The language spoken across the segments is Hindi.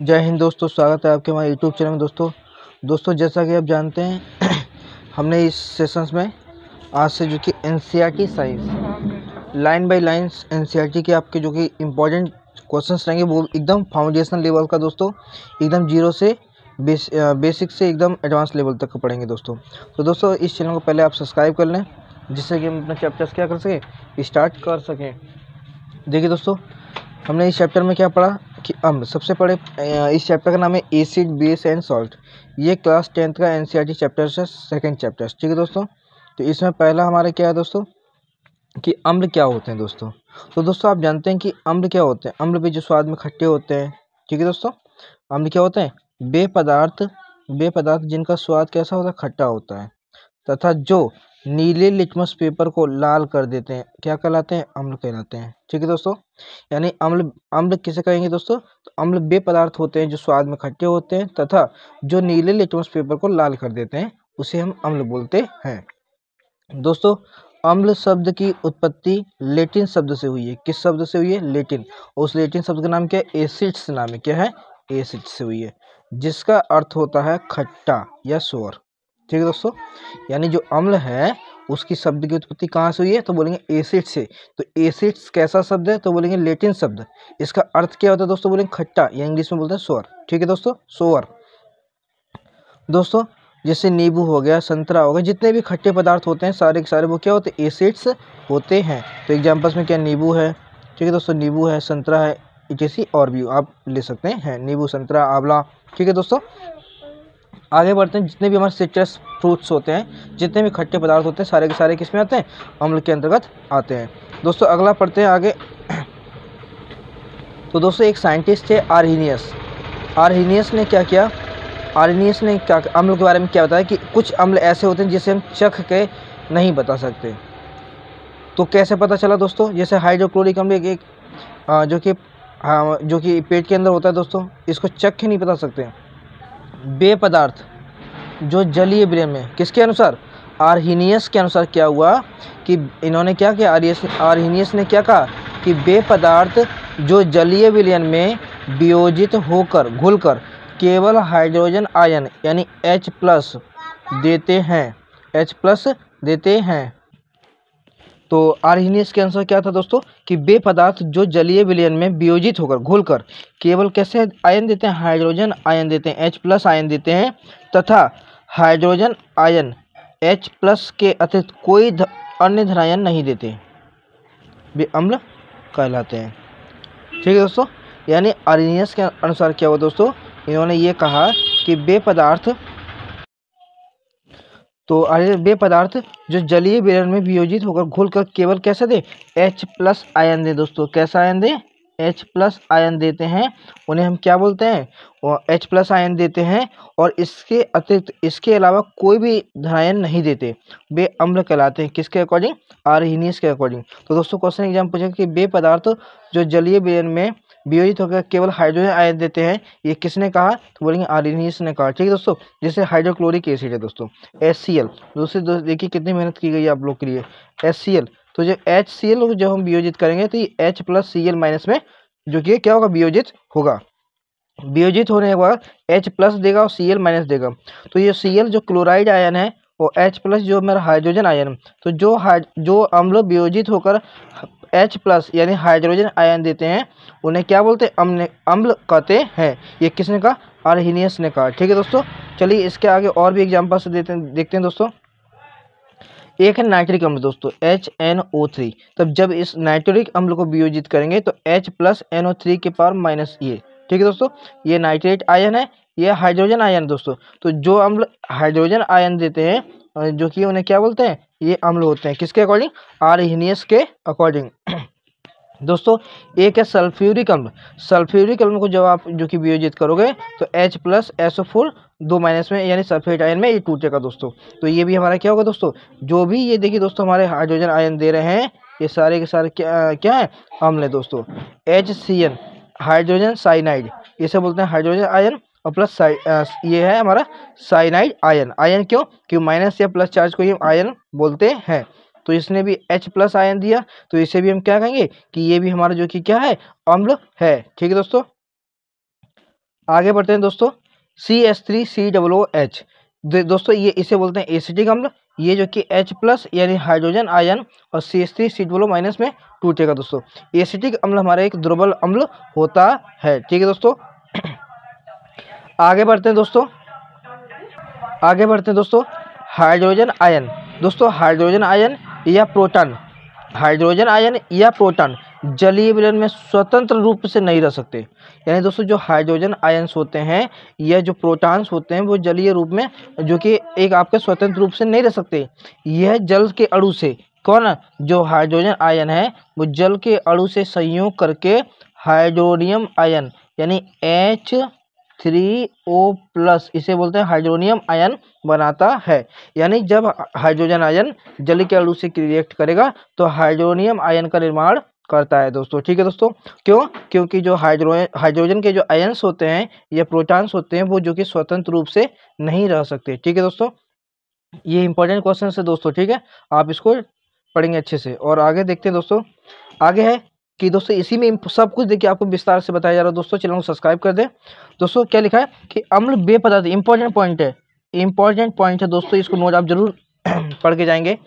जय हिंद दोस्तों, स्वागत है आपके हमारे यूट्यूब चैनल में। दोस्तों जैसा कि आप जानते हैं हमने इस सेशंस में आज से जो कि NCERT science line by line NCERT के आपके जो कि इम्पोर्टेंट क्वेश्चंस रहेंगे वो एकदम फाउंडेशन लेवल का दोस्तों, एकदम जीरो से बेसिक से एकदम एडवांस लेवल तक का पढ़ेंगे दोस्तों। तो दोस्तों इस चैनल को पहले आप सब्सक्राइब कर लें जिससे कि हम अपना चैप्टर्स क्या कर सकें, स्टार्ट कर सकें। देखिए दोस्तों, हमने इस चैप्टर में क्या पढ़ा कि सबसे पहले इस चैप्टर का नाम है एसिड बेस एंड सॉल्ट। ये क्लास 10th का एनसीईआरटी चैप्टर है, सेकंड चैप्टर। ठीक है दोस्तों, तो इसमें पहला हमारा क्या है दोस्तों कि अम्ल क्या होते हैं दोस्तों। तो दोस्तों आप जानते हैं कि अम्ल क्या होते हैं। अम्ल भी जो स्वाद में खट्टे होते हैं। ठीक है दोस्तों, अम्ल क्या होते हैं? वे पदार्थ जिनका स्वाद कैसा होता है? खट्टा होता है, तथा जो नीले लिटमस पेपर को लाल कर देते हैं क्या कहलाते हैं? अम्ल कहलाते हैं। ठीक है दोस्तों, यानी अम्ल किसे कहेंगे दोस्तों? तो अम्ल वे पदार्थ होते हैं जो स्वाद में खट्टे होते हैं तथा जो नीले लिटमस पेपर को लाल कर देते हैं, उसे हम अम्ल बोलते हैं। दोस्तों अम्ल शब्द की उत्पत्ति लेटिन शब्द से हुई है। किस शब्द से हुई है? लेटिन। उस लेटिन शब्द का नाम क्या है? एसिड्स नाम है। क्या है? एसिड्स से हुई है, जिसका अर्थ होता है खट्टा या सोर। ठीक है दोस्तों, यानी जो अम्ल है उसकी शब्द की उत्पत्ति कहाँ से हुई है? तो बोलेंगे एसिड से। तो एसिड्स कैसा शब्द है? तो बोलेंगे लेटिन शब्द। इसका अर्थ क्या होता है दोस्तों? बोलेंगे खट्टा, या इंग्लिश में बोलते हैं सोर। ठीक है दोस्तों, सोर। दोस्तों जैसे नींबू हो गया, संतरा हो गया, जितने भी खट्टे पदार्थ होते हैं सारे के सारे वो क्या होते हैं? एसिड्स होते हैं। तो एग्जाम्पल्स में क्या? नींबू है। ठीक है दोस्तों, नींबू है, संतरा है, इटेसी और भी आप ले सकते हैं नींबू, संतरा, आंवला। ठीक है दोस्तों, आगे बढ़ते हैं। जितने भी हमारे सिट्रस फ्रूट्स होते हैं, जितने भी खट्टे पदार्थ होते हैं, सारे के सारे किस में आते हैं? अम्ल के अंतर्गत आते हैं। दोस्तों अगला पढ़ते हैं आगे। तो दोस्तों एक साइंटिस्ट थे आर्हीनियस। आर्हीनियस ने क्या किया? आर्हीनियस ने क्या अम्ल के बारे में क्या बताया कि कुछ अम्ल ऐसे होते हैं जिसे हम चख के नहीं बता सकते। तो कैसे पता चला दोस्तों? जैसे हाइड्रोक्लोरिक अम्ल जो कि पेट के अंदर होता है दोस्तों, इसको चख के नहीं बता सकते। वे पदार्थ जो जलीय विलयन में, किसके अनुसार? आर्हीनियस के अनुसार क्या हुआ कि इन्होंने क्या किया? आर्हीनियस ने क्या कहा कि वे पदार्थ जो जलीय विलयन में वियोजित होकर घुलकर केवल हाइड्रोजन आयन यानी H+ देते हैं। तो आर्हीनियस के अनुसार क्या था दोस्तों कि वे पदार्थ जो जलीय विलयन में वियोजित होकर घुलकर केवल कैसे आयन देते हैं? हाइड्रोजन आयन देते हैं, H+ आयन देते हैं, तथा हाइड्रोजन आयन H+ के अतिरिक्त कोई अन्य धनायन नहीं देते, वे अम्ल कहलाते हैं। ठीक है दोस्तों, यानी आर्हीनियस के अनुसार क्या हुआ दोस्तों? इन्होंने ये कहा कि वे पदार्थ जो जलीय विलयन में वियोजित होकर घुलकर केवल कैसे दे? H+ आयन दे दोस्तों। कैसा आयन दे? H+ आयन देते हैं, उन्हें हम क्या बोलते हैं? और H+ आयन देते हैं, और इसके अतिरिक्त इसके अलावा कोई भी धनायन नहीं देते, वे अम्ल कहलाते हैं। किसके अकॉर्डिंग? आर्हीनियस के अकॉर्डिंग। तो दोस्तों क्वेश्चन एग्जाम पूछा कि वे पदार्थ जो जलीय विलयन में वियोजित होकर केवल हाइड्रोजन आयन देते हैं, ये किसने कहा? तो बोलेंगे आर्हीनियस ने कहा। ठीक है दोस्तों, जैसे हाइड्रोक्लोरिक एसिड है दोस्तों, HCl। दोस्तों देखिए कितनी मेहनत की गई है आप लोग के लिए। HCl, तो जो HCl को जब हम वियोजित करेंगे तो ये H+Cl- में जो कि क्या होगा? वियोजित होगा। वियोजित होने के बाद H+ देगा और Cl- देगा। तो ये Cl जो क्लोराइड आयन है, और H+ जो मेरा हाइड्रोजन आयन है, तो जो अम्ल वियोजित होकर H+ यानी हाइड्रोजन आयन देते हैं, उन्हें क्या बोलते हैं? अम्ल कहते हैं। ये किसने कहा? आर्हीनियस ने कहा। ठीक है दोस्तों, चलिए इसके आगे और भी एग्जाम्पल्स देखते हैं दोस्तों। एक है नाइट्रिक अम्ल दोस्तों, HNO3। तब जब इस नाइट्रिक अम्ल को वियोजित करेंगे तो H+NO3 के पावर माइनस ये। ठीक है दोस्तों, ये नाइट्रेट आयन है, ये हाइड्रोजन आयन दोस्तों। तो जो अम्ल हाइड्रोजन आयन देते हैं, जो कि उन्हें क्या बोलते हैं? ये अम्ल होते हैं। किसके अकॉर्डिंग? आर्हीनियस के अकॉर्डिंग। दोस्तों एक है सल्फ्यूरिक अम्ल। सल्फ्यूरिक अम्ल को जब आप जो कि वियोजित करोगे तो H+SO4 2 माइनस में यानी सल्फेट आयन में ये टूटेगा दोस्तों। तो ये भी हमारा क्या होगा दोस्तों? जो भी ये देखिए दोस्तों हमारे हाइड्रोजन आयन दे रहे हैं, ये सारे के सारे क्या है? अम्ल है दोस्तों। HCN हाइड्रोजन साइनाइड, इसे बोलते हैं हाइड्रोजन आयन, और प्लस ये है हमारा साइनाइड आयन। आयन क्यों? क्यों माइनस या प्लस चार्ज को ही हम आयन बोलते हैं। तो इसने भी H+ आयन दिया, तो इसे भी हम क्या कहेंगे कि ये भी हमारा जो कि क्या है? अम्ल है। ठीक है दोस्तों, आगे बढ़ते हैं दोस्तों, CH3COOH। दोस्तों ये इसे बोलते हैं एसिटिक अम्ल। ये जो कि H प्लस यानी हाइड्रोजन आयन और CH3 माइनस में टूटेगा दोस्तों। एसिटिक अम्ल हमारा एक दुर्बल अम्ल होता है। ठीक है दोस्तों। आगे बढ़ते हैं दोस्तों, हाइड्रोजन आयन। दोस्तों हाइड्रोजन आयन या प्रोटॉन, हाइड्रोजन आयन या प्रोटॉन जलीय विलयन में स्वतंत्र रूप से नहीं रह सकते। यानी दोस्तों जो हाइड्रोजन आयन्स होते हैं या जो प्रोटॉन्स होते हैं वो जलीय रूप में जो कि एक आपके स्वतंत्र रूप से नहीं रह सकते। यह जल के अणु से, कौन, जो हाइड्रोजन आयन है वो जल के अणु से संयोग करके हाइड्रोनियम आयन यानी H3O+, इसे बोलते हैं हाइड्रोनियम आयन बनाता है। यानी जब हाइड्रोजन आयन जल के अणु से रिएक्ट करेगा तो हाइड्रोनियम आयन का निर्माण करता है दोस्तों। ठीक है दोस्तों। क्यों? क्योंकि जो हाइड्रोजन के जो आयन्स होते हैं या प्रोटॉन्स होते हैं वो जो कि स्वतंत्र रूप से नहीं रह सकते। ठीक है दोस्तों, ये इंपॉर्टेंट क्वेश्चन है दोस्तों। ठीक है, आप इसको पढ़ेंगे अच्छे से। और आगे देखते हैं दोस्तों, आगे है कि दोस्तों इसी में सब कुछ देखिए आपको विस्तार से बताया जा रहा है दोस्तों। चैनल को सब्सक्राइब कर दें दोस्तों। क्या लिखा है कि अम्ल बे पदार्थ, इंपॉर्टेंट पॉइंट है, इंपॉर्टेंट पॉइंट है दोस्तों, इसको नोट आप जरूर पढ़ के जाएंगे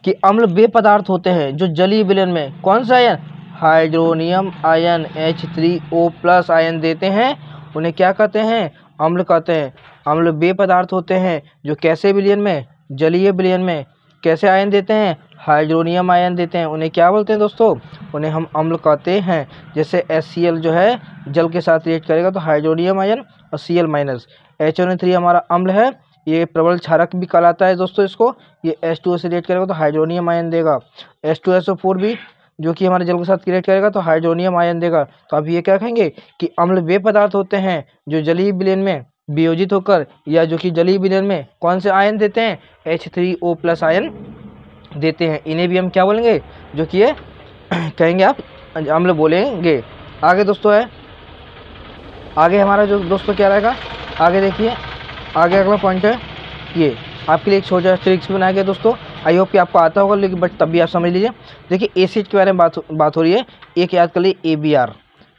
कि अम्ल वे पदार्थ होते हैं जो जलीय विलयन में कौन सा ion, hydronium ion H3O+ ion देते हैं, उन्हें क्या कहते हैं, अम्ल कहते हैं। अम्ल वे पदार्थ होते हैं जो कैसे विलयन में, जलीय विलयन में कैसे आयन देते हैं, हाइड्रोनियम आयन देते हैं, उन्हें क्या बोलते हैं दोस्तों, उन्हें हम अम्ल कहते हैं। जैसे HCl जो है जल के साथ रिएक्ट करेगा तो हाइड्रोनियम आयन और Cl-, HNO3 हमारा अम्ल है, ये प्रबल क्षारक भी कहलाता है दोस्तों। इसको ये H2O से रिएक्ट करेगा तो हाइड्रोनियम आयन देगा। H2SO4 भी जो कि हमारे जल के साथ रिएक्ट करेगा तो हाइड्रोनियम आयन देगा। तो अब ये क्या कहेंगे कि अम्ल वे पदार्थ होते हैं जो जलीय विलयन में वियोजित होकर या जो कि जलीय विलयन में कौन से आयन देते हैं, H3O+ आयन देते हैं। इन्हें भी हम क्या बोलेंगे, जो कि ये कहेंगे आप अम्ल बोलेंगे। आगे दोस्तों है, आगे हमारा जो दोस्तों क्या रहेगा, आगे देखिए, आगे अगला पॉइंट है, ये आपके लिए एक छोटा ट्रिक्स बनाया गया दोस्तों। आई होप कि आपको आता होगा, लेकिन बट तब भी आप समझ लीजिए। देखिए एसिड के बारे में बात हो रही है। एक याद कर लीजिए ABR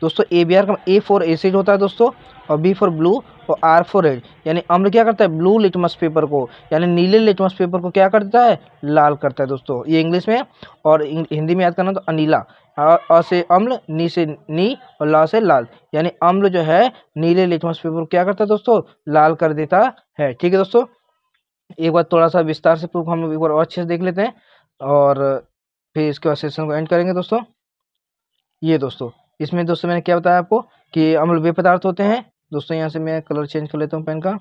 दोस्तों। ABR का A फॉर एसिड होता है दोस्तों, और B फॉर ब्लू और R फॉर रेड। यानी अम्ल क्या करता है, ब्लू लिटमस पेपर को यानी नीले लिटमस पेपर को क्या करता है, लाल करता है दोस्तों। ये इंग्लिश में, और हिंदी में याद करना तो अनीला। अ से अम्ल, नी से नी और ला से लाल। यानी अम्ल जो है नीले लिटमस पेपर को क्या करता है दोस्तों, लाल कर देता है। ठीक है दोस्तों, एक बार थोड़ा सा विस्तार से प्रूफ हम एक बार और अच्छे से देख लेते हैं और फिर इसके बाद सेशन को एंड करेंगे दोस्तों। ये दोस्तों इसमें दोस्तों मैंने क्या बताया आपको कि अम्ल वे पदार्थ होते हैं दोस्तों। यहाँ से मैं कलर चेंज कर लेता हूँ पेन का।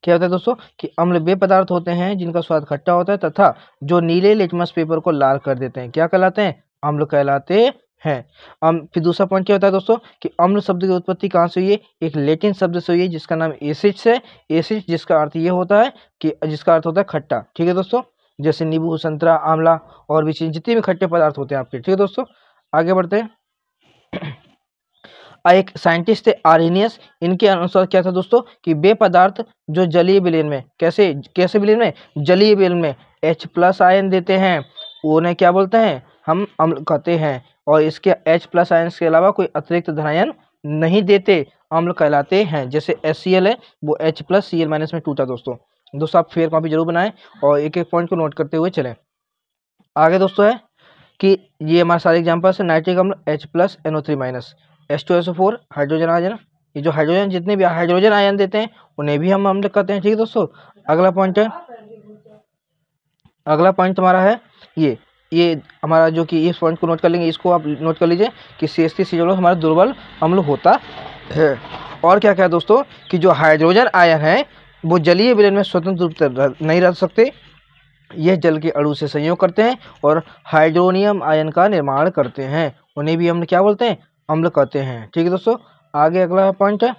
क्या होता है दोस्तों कि अम्ल वे पदार्थ होते हैं जिनका स्वाद खट्टा होता है तथा जो नीले लिटमस पेपर को लाल कर देते हैं, क्या कहलाते हैं, अम्ल कहलाते हैं। फिर दूसरा पॉइंट क्या होता है दोस्तों कि अम्ल शब्द की उत्पत्ति कहाँ से हुई है, एक लैटिन शब्द से हुई है जिसका नाम एसिड से, एसिड जिसका अर्थ ये होता है कि जिसका अर्थ होता है खट्टा। ठीक है दोस्तों, जैसे नींबू, संतरा, आंवला और भी चीज जितने भी खट्टे पदार्थ होते हैं आपके। ठीक है दोस्तों, आगे बढ़ते हैं। एक साइंटिस्ट थे आर्हेनियस, इनके अनुसार क्या था दोस्तों कि वे पदार्थ जो जलीय विलयन में कैसे कैसे विलयन में, जलीय विलयन में H+ आयन देते हैं, उन्हें क्या बोलते हैं, हम अम्ल कहते हैं। और इसके H+ आयन के अलावा कोई अतिरिक्त धनायन नहीं देते, अम्ल कहलाते हैं। जैसे HCl है वो H+ Cl- में टूटा दोस्तों आप फेयर कॉपी जरूर बनाएं और एक एक पॉइंट को नोट करते हुए चलें। आगे दोस्तों है कि ये हमारे सारे एग्जाम्पल्स है, नाइट्रिक अम्ल H+ NO3-, H2SO4 hydrogen ion, ये जो हाइड्रोजन जितने भी हाइड्रोजन आयन देते हैं उन्हें भी हम अम्ल कहते हैं। ठीक है दोस्तों, अगला पॉइंट है, अगला पॉइंट हमारा है ये हमारा जो कि इस पॉइंट को नोट कर लेंगे, इसको आप नोट कर लीजिए कि CH3COOH हमारा दुर्बल अम्ल होता है। और क्या क्या है दोस्तों कि जो हाइड्रोजन आयन है वो जलीय विलयन में स्वतंत्र रूप से नहीं रह सकते, यह जल के अणु से संयोग करते हैं और हाइड्रोनियम आयन का निर्माण करते हैं, उन्हें भी हम क्या बोलते हैं, अम्ल कहते हैं। ठीक है दोस्तों, आगे अगला पॉइंट है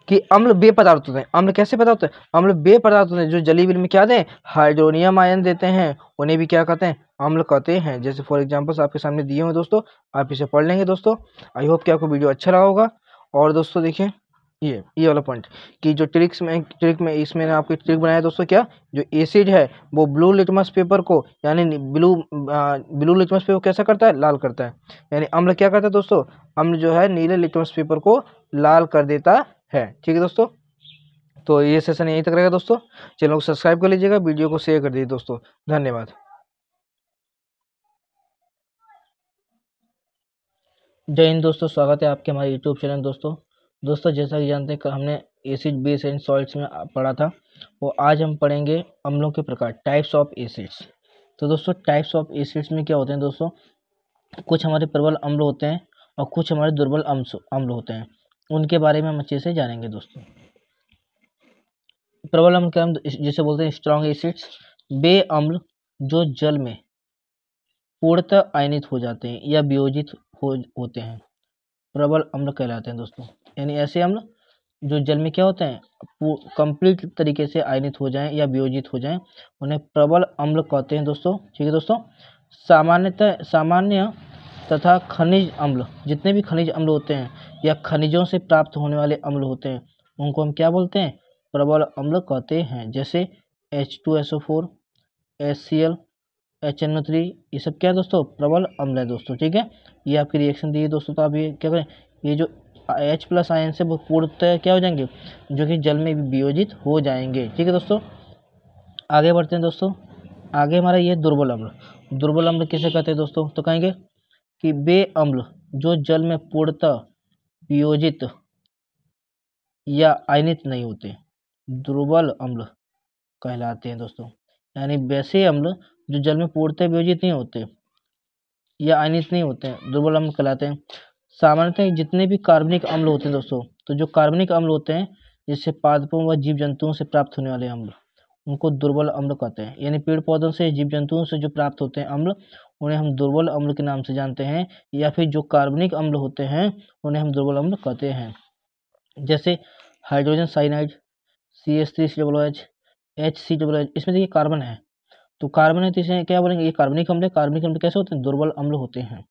कि अम्ल वे पदार्थ होते हैं। अम्ल कैसे पदार्थ होते हैं, अम्ल वे पदार्थ होते हैं जो जलीय विलयन में क्या दें, हाइड्रोनियम आयन देते हैं, उन्हें भी क्या कहते हैं, अम्ल कहते हैं। जैसे फॉर एग्जांपल्स आपके सामने दिए हुए दोस्तों, आप इसे पढ़ लेंगे दोस्तों। आई होप कि आपको वीडियो अच्छा लगा होगा। और दोस्तों देखिए ये वाला पॉइंट कि जो ट्रिक में इसमें आपकी ट्रिक बनाया दोस्तों, क्या जो एसिड है वो ब्लू लिटमस पेपर को, यानी ब्लू लिटमस पेपर कैसा करता है, लाल करता है। यानी अम्ल क्या करता है दोस्तों, अम्ल जो है नीले लिटमस पेपर को लाल कर देता है। ठीक है दोस्तों, तो ये सेशन यहीं तक रहेगा दोस्तों। चैनल को सब्सक्राइब कर लीजिएगा, वीडियो को शेयर कर दीजिए दोस्तों। धन्यवाद। जय हिंद दोस्तों, स्वागत है आपके हमारे यूट्यूब चैनल दोस्तों जैसा कि जानते हैं कि हमने एसिड बेस एंड सॉल्ट्स में पढ़ा था, वो आज हम पढ़ेंगे अम्लों के प्रकार, टाइप्स ऑफ एसिड्स। तो दोस्तों टाइप्स ऑफ एसिड्स में क्या होते हैं दोस्तों, कुछ हमारे प्रबल अम्ल होते हैं और कुछ हमारे दुर्बल अम्ल होते हैं। उनके बारे में हम अच्छे से जानेंगे दोस्तों। प्रबल अम्ल क्या हम जिसे बोलते हैं स्ट्रॉन्ग एसिड्स, वे अम्ल जो जल में पूर्णतः आयनित हो जाते हैं या वियोजित होते हैं, प्रबल अम्ल कहलाते हैं दोस्तों। यानी ऐसे अम्ल जो जल में क्या होते हैं, कंप्लीट तरीके से आयनित हो जाएं या वियोजित हो जाएं, उन्हें प्रबल अम्ल कहते हैं दोस्तों। ठीक है दोस्तों, सामान्य तथा खनिज अम्ल, जितने भी खनिज अम्ल होते हैं या खनिजों से प्राप्त होने वाले अम्ल होते हैं, उनको हम क्या बोलते हैं, प्रबल अम्ल कहते हैं। जैसे H2SO4, HCl, HNO3, ये सब क्या है दोस्तों, प्रबल अम्ल है दोस्तों। ठीक है, ये आपकी रिएक्शन दी है दोस्तों, तो आप ये क्या करें, ये जो H+ आयन से वो पूर्णतः क्या हो जाएंगे, जो कि जल में वियोजित हो जाएंगे। ठीक है दोस्तों, आगे बढ़ते हैं दोस्तों। आगे हमारा ये दुर्बल अम्ल किसे कहते हैं दोस्तों, तो कहेंगे कि वे अम्ल जो जल में पूर्णतः वियोजित या आयनित नहीं होते, दुर्बल अम्ल कहलाते हैं दोस्तों। यानी वैसे अम्ल जो जल में पूर्णतः वियोजित नहीं होते या आयनित नहीं होते हैं, दुर्बल अम्ल कहलाते हैं। सामान्यतः जितने भी कार्बनिक अम्ल होते हैं दोस्तों, तो जो कार्बनिक अम्ल होते हैं, जिससे पादपों व जीव जंतुओं से प्राप्त होने वाले अम्ल, उनको दुर्बल अम्ल कहते हैं। यानी पेड़ पौधों से, जीव जंतुओं से जो प्राप्त होते हैं अम्ल, उन्हें हम दुर्बल अम्ल के नाम से जानते हैं। या फिर जो कार्बनिक अम्ल होते हैं, उन्हें हम दुर्बल अम्ल कहते हैं। जैसे हाइड्रोजन साइनाइड, CH3COOH, HCOOH, इसमें देखिए कार्बन है, तो कार्बन है तो इसे क्या बोलेंगे, ये कार्बनिक अम्ल है। कार्बनिक अम्ल कैसे होते हैं, दुर्बल अम्ल होते हैं।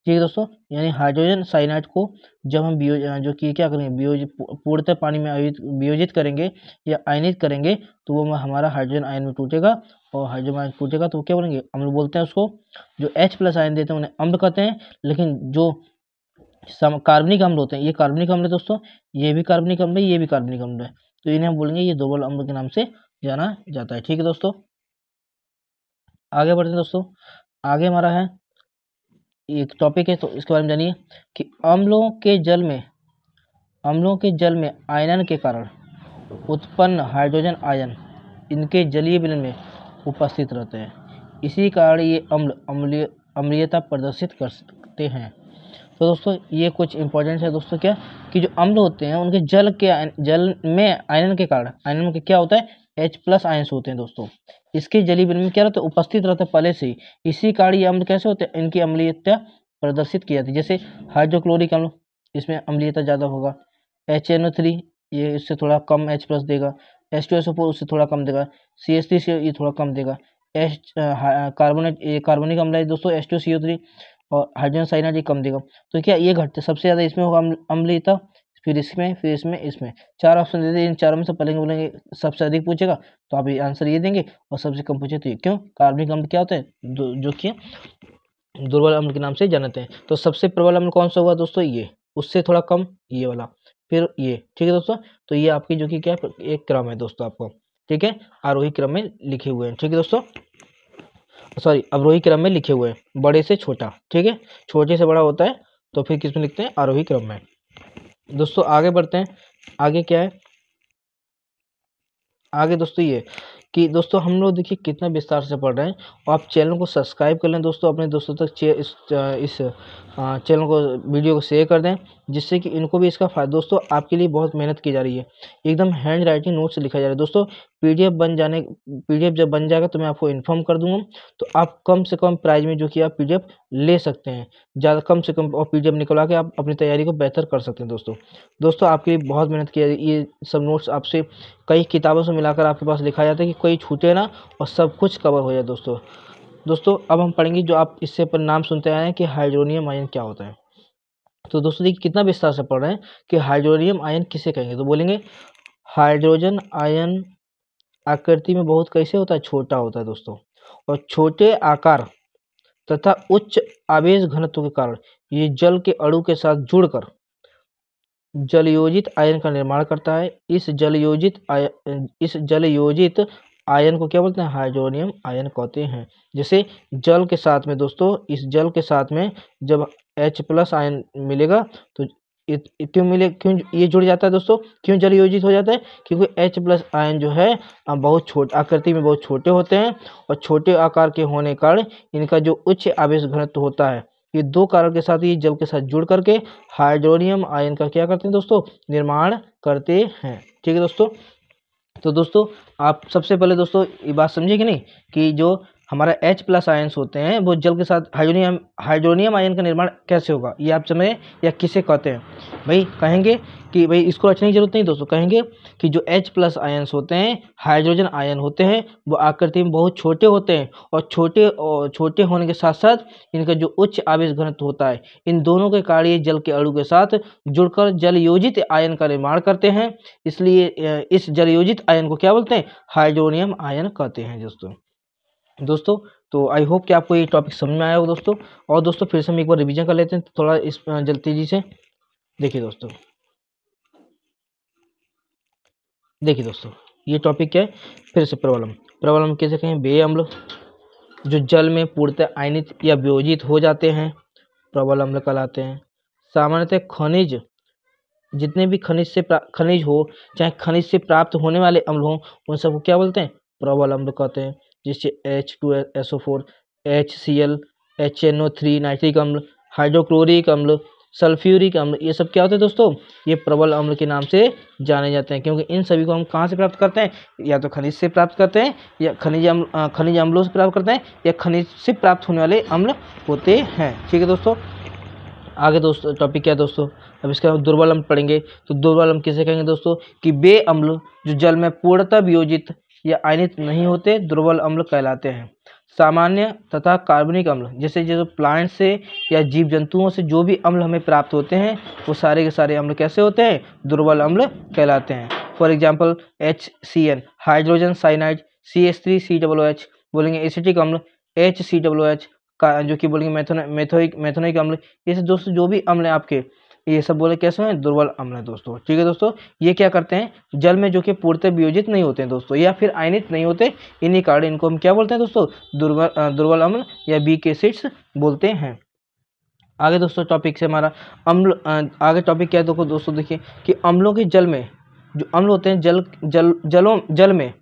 ठीक है दोस्तों, यानी हाइड्रोजन साइनाइड को जब हम जो कि क्या करेंगे, पूर्णतः पानी में वियोजित करेंगे या आयनित करेंगे, तो वो हमारा हाइड्रोजन आयन में टूटेगा, और हाइड्रोजन आयन टूटेगा तो क्या बोलेंगे, अम्ल बोलते हैं उसको। जो H+ आयन देते हैं उन्हें अम्ल कहते हैं। लेकिन जो कार्बनिक अम्ल होते हैं, ये कार्बनिक अम्ल है दोस्तों, ये भी कार्बनिक अम्ल है, ये भी कार्बनिक अम्ल है, तो इन्हें हम बोलेंगे ये दुर्बल अम्ल के नाम से जाना जाता है। ठीक है दोस्तों, आगे बढ़ते हैं दोस्तों। आगे हमारा है एक टॉपिक है, तो इसके बारे में जानिए कि अम्लों के जल में आयनन के कारण उत्पन्न हाइड्रोजन आयन इनके जलीय विलयन में उपस्थित रहते हैं। इसी कारण ये अम्लीयता प्रदर्शित करते हैं। तो दोस्तों ये कुछ इंपॉर्टेंट है दोस्तों, क्या कि जो अम्ल होते हैं उनके जल में आयनन के कारण, आयनन के क्या होता है, H+ आयंस होते हैं दोस्तों, इसके जलीय विलयन में क्या रहता है, उपस्थित रहता है पहले से ही। इसी कारण ये अम्ल कैसे होते हैं, इनकी अम्लीयता प्रदर्शित की जाती है। जैसे हाइड्रोक्लोरिक अम्ल, इसमें अम्लीयता ज़्यादा होगा। HNO3 ये इससे थोड़ा कम H+ देगा। H2SO4 उससे थोड़ा कम देगा। CH3 से ये थोड़ा कम देगा। कार्बनिक अम्ल है दोस्तों H2CO3, और हाइड्रोजन साइनाइड ये कम देगा। तो क्या ये घटते सबसे ज़्यादा इसमें होगा अम्लीयता, फिर इसमें 4 ऑप्शन दे दें, इन चारों में से पहले बोलेंगे सबसे अधिक पूछेगा तो आप ये आंसर ये देंगे, और सबसे कम पूछे तो ये। क्यों, कार्बनिक अम्ल क्या होते हैं, जो कि दुर्बल अम्ल के नाम से जानते हैं। तो सबसे प्रबल अम्ल कौन सा हुआ दोस्तों, ये, उससे थोड़ा कम ये वाला, फिर ये। ठीक है दोस्तों, तो ये आपकी जो कि क्या एक क्रम है दोस्तों आपको, ठीक है, आरोही क्रम में लिखे हुए हैं। ठीक है दोस्तों, सॉरी अवरोही क्रम में लिखे हुए हैं, बड़े से छोटा। ठीक है, छोटे से बड़ा होता है तो फिर किस में लिखते हैं, आरोही क्रम में। दोस्तों आगे बढ़ते हैं। आगे क्या है, आगे दोस्तों ये कि दोस्तों हम लोग देखिए कितना विस्तार से पढ़ रहे हैं, और आप चैनल को सब्सक्राइब कर लें दोस्तों, अपने दोस्तों तक इस चैनल को, वीडियो को शेयर कर दें, जिससे कि इनको भी इसका फायदा। दोस्तों आपके लिए बहुत मेहनत की जा रही है, एकदम हैंड राइटिंग नोट से लिखा जा रहा है दोस्तों। PDF जब बन जाएगा तो मैं आपको इन्फॉर्म कर दूंगा, तो आप कम से कम प्राइस में जो कि आप PDF ले सकते हैं, ज़्यादा कम से कम, और PDF निकलवा के आप अपनी तैयारी को बेहतर कर सकते हैं दोस्तों आपके लिए बहुत मेहनत की जा रही है। ये सब नोट्स आपसे कई किताबों से मिलाकर आपके पास लिखा जाता है कि कोई छूटे ना और सब कुछ कवर हो जाए दोस्तों अब हम पढ़ेंगे जो आप इससे पर नाम सुनते आए हैं कि हाइड्रोनियम आयन क्या होता है। तो दोस्तों देखिए कितना विस्तार से पढ़ रहे हैं कि हाइड्रोनियम आयन किसे कहेंगे। तो बोलेंगे हाइड्रोजन आयन आकृति में बहुत कैसे होता है, छोटा होता है दोस्तों, और छोटे आकार तथा उच्च आवेश घनत्व के कारण ये जल के अणु के साथ जुड़कर जलयोजित आयन का निर्माण करता है। इस जलयोजित आयन को क्या बोलते हैं, हाइड्रोनियम आयन कहते हैं। जैसे जल के साथ में दोस्तों, इस जल के साथ में जब H+ आयन मिलेगा तो क्यों ये जुड़ जाता है दोस्तों, क्यों जलयोजित हो जाता है, क्योंकि H+ आयन जो है बहुत छोटे आकृति में बहुत छोटे होते हैं और छोटे आकार के होने के कारण इनका जो उच्च आवेश घनत्व होता है, ये दो कारण के साथ ये जल के साथ जुड़ करके हाइड्रोनियम आयन का क्या करते हैं दोस्तों, निर्माण करते हैं। ठीक है दोस्तों। तो दोस्तों आप सबसे पहले दोस्तों ये बात समझे कि नहीं कि जो हमारा H+ आयन्स होते हैं वो जल के साथ हाइड्रोनियम आयन का निर्माण कैसे होगा, ये आप समझे या किसे कहते हैं। भाई कहेंगे कि भाई इसको रचने की जरूरत नहीं दोस्तों, कहेंगे कि जो H+ आयन्स होते हैं, हाइड्रोजन आयन होते हैं, वो आकृति में बहुत छोटे होते हैं और छोटे होने के साथ साथ इनका जो उच्च आवेश घनत्व होता है, इन दोनों के कारण ये जल के अणु के साथ जुड़कर जलयोजित आयन का निर्माण करते हैं। इसलिए इस जलयोजित आयन को क्या बोलते हैं, हाइड्रोनियम आयन कहते हैं दोस्तों। तो आई होप कि आपको ये टॉपिक समझ में आया हो दोस्तों। और दोस्तों फिर से हम एक बार रिवीजन कर लेते हैं थोड़ा इस जल्दी तेजी से। देखिए दोस्तों ये टॉपिक क्या है, फिर से प्रबल कैसे कहें, वे अम्ल जो जल में पूर्णतः आयनित या वियोजित हो जाते हैं प्रबल अम्ल कहलाते हैं। सामान्यतः खनिज, जितने भी खनिज हो, चाहे खनिज से प्राप्त होने वाले अम्ल हो, उन सबको क्या बोलते हैं, प्रबल अम्ल कहते हैं। जैसे H2SO4, HCl, HNO3 नाइट्रिक अम्ल, हाइड्रोक्लोरिक अम्ल, सल्फ्यूरिक अम्ल, ये सब क्या होते हैं दोस्तों, ये प्रबल अम्ल के नाम से जाने जाते हैं। क्योंकि इन सभी को हम कहाँ से प्राप्त करते हैं, या तो खनिज से प्राप्त करते हैं, या खनिज अम्लों से प्राप्त करते हैं, या खनिज से प्राप्त होने वाले अम्ल होते हैं। ठीक है दोस्तों। आगे दोस्तों टॉपिक क्या है दोस्तों, अब इसका दुर्बल अम्ल पढ़ेंगे। तो दुर्बल अम्ल किसे कहेंगे दोस्तों, कि वे अम्ल जो जल में पूर्णतः वियोजित या आयनित नहीं होते दुर्बल अम्ल कहलाते हैं। सामान्य तथा कार्बनिक अम्ल, जैसे जो प्लांट से या जीव जंतुओं से जो भी अम्ल हमें प्राप्त होते हैं, वो सारे के सारे अम्ल कैसे होते हैं, दुर्बल अम्ल कहलाते हैं। For example HCN hydrogen cyanide, CH3COOH बोलेंगे एसिटिक अम्ल, HCOOH का जो कि बोलेंगे मेथोनिक अम्ल। ये सब दोस्तों जो भी अम्ल है आपके, ये सब बोले कैसे हैं, दुर्बल अम्ल है दोस्तों। ठीक है दोस्तों। ये क्या करते हैं, जल में जो कि पूर्णतः वियोजित नहीं होते हैं दोस्तों, या फिर आयनित नहीं होते, इन्हीं कारण इनको हम क्या बोलते हैं दोस्तों, दुर्बल अम्ल या वीक एसिड्स बोलते हैं। आगे दोस्तों टॉपिक से हमारा आगे टॉपिक क्या है दोस्तों देखिए कि अम्लों के जल में जो अम्ल होते हैं जल में